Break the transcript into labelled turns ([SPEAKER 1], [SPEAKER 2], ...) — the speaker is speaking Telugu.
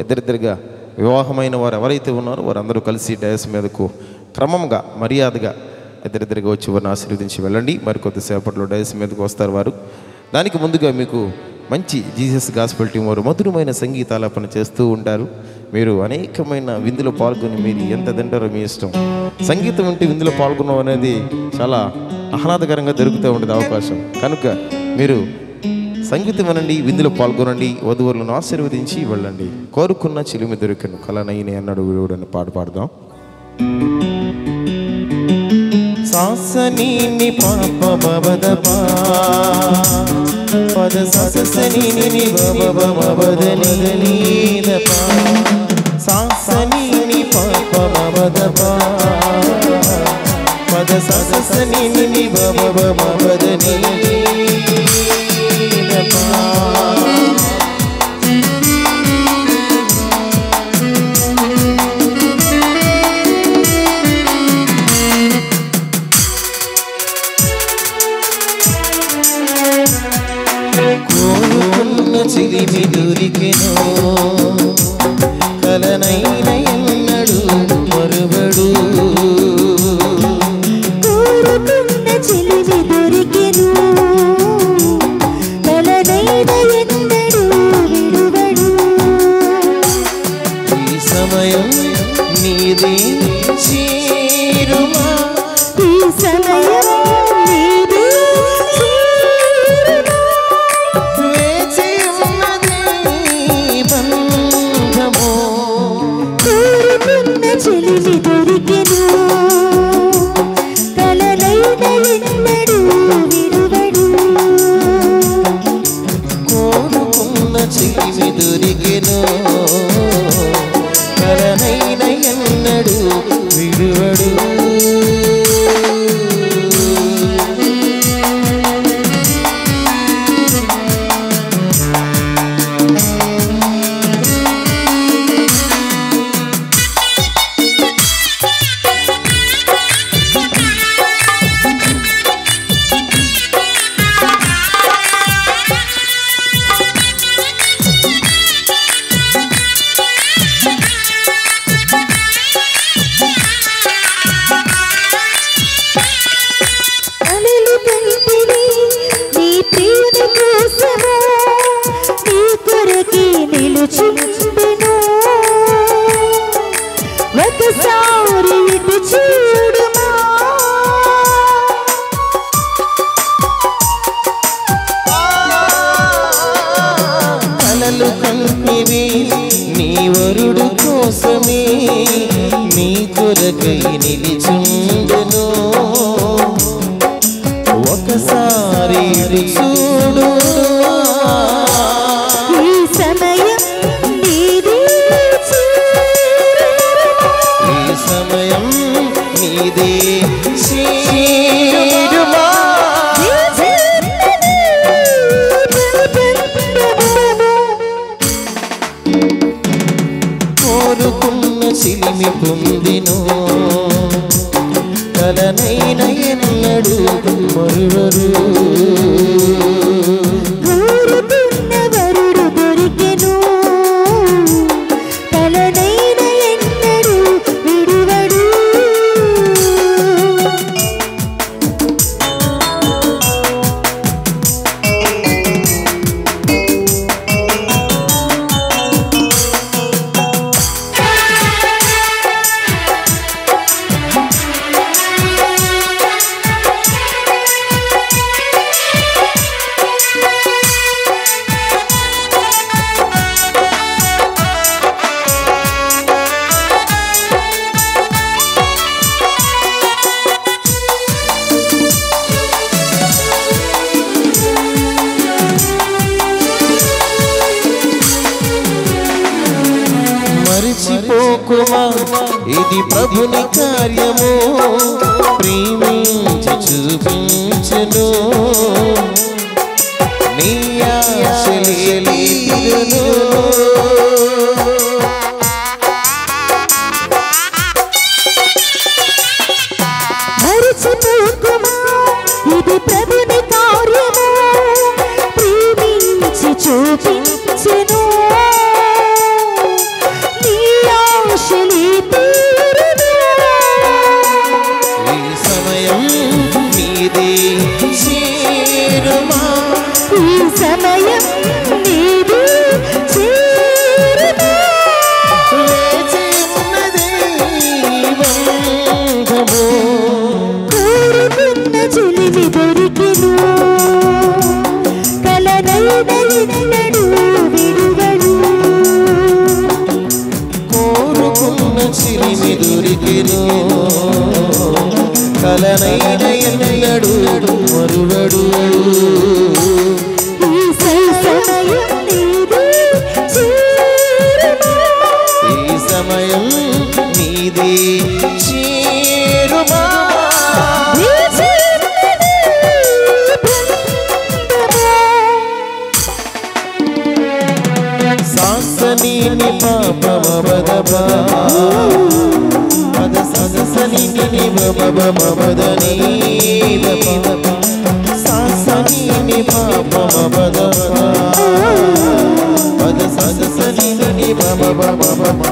[SPEAKER 1] ఇద్దరిద్దరిగా వివాహమైన వారు ఎవరైతే ఉన్నారో వారందరూ కలిసి డయాస్ మీదకు క్రమంగా మర్యాదగా ఇద్దరిద్దరిగా వచ్చి వారిని ఆశీర్వదించి వెళ్ళండి. మరి కొద్దిసేపట్లో డయాస్ మీదకు వస్తారు వారు. దానికి ముందుగా మీకు మంచి జీసస్ గాస్పెల్ టీం వారు మధురమైన సంగీతాలాపన చేస్తూ ఉంటారు. మీరు అనేకమైన విందులో పాల్గొని మీరు ఎంత తింటారో మీ ఇష్టం. సంగీతం ఉంటే విందులో పాల్గొనడం అనేది చాలా ఆహ్లాదకరంగా దొరుకుతూ ఉంటుంది అవకాశం. కనుక మీరు సంగీతం వినండి, విందులో పాల్గొనండి, వధువులను ఆశీర్వదించి వెళ్ళండి. కోరుకున్న చిలిమి దొరికను కలనైన అన్నాడు వీడుని పాట పాడదాం. సాసని పాప బబదపా పద ససని బబ బబదని దపా సాసని పాప బబదపా పద ససని బబ బబదని దపా. చిలిమి దొరికెను కలనైన ఎన్నడు మరువడు.
[SPEAKER 2] కోరుకున్న చిలిమి దొరికెను కలనైన ఎన్నడు విడువడు.
[SPEAKER 1] ఈ సమయం నీదే చేరుమా,
[SPEAKER 2] ఈ సమయం నీదే చిలిమి దొరికెను కలనైన ఎన్నడు విడువడు.
[SPEAKER 1] కోరుకున్న చిలిమి దొరికెను కలనైన ఎన్నడు విడువడు.
[SPEAKER 2] ఒకసారి ఇటు చూడుమా,
[SPEAKER 1] కలలు కంటివి నీ వరుడు కోసమే నీ కొరకై నిలిచుండును. ఒకసారి ఇటు చూడు,
[SPEAKER 2] ఈ సమయం నీదే
[SPEAKER 1] ఈ సమయం నీదే చేరుమా. కోరుకున్న చిలిమి పొందిను కలనైన ఎన్నడు మరువరు.
[SPEAKER 2] కోరుకున్న వరుడు దొరికెను కలనైన ఎన్నడు విడువడు.
[SPEAKER 1] మరిచిపోకుమా ఇది ప్రభుని కార్యము, ప్రేమించి చూపించెను నీ ఆశలేలియును.
[SPEAKER 2] మరిచిపోకుమా ఇది ప్రభుని కార్యము, ప్రేమించి చూపించెను
[SPEAKER 1] దొరికెను కలనైన ఎన్నడు మరువడు ఈ సమయం నీదే చేరుమా సాసని పాపమబదబా పద ససని నిబబబబదని సాసని పాపమబదబా పద ససని నిబబబబబ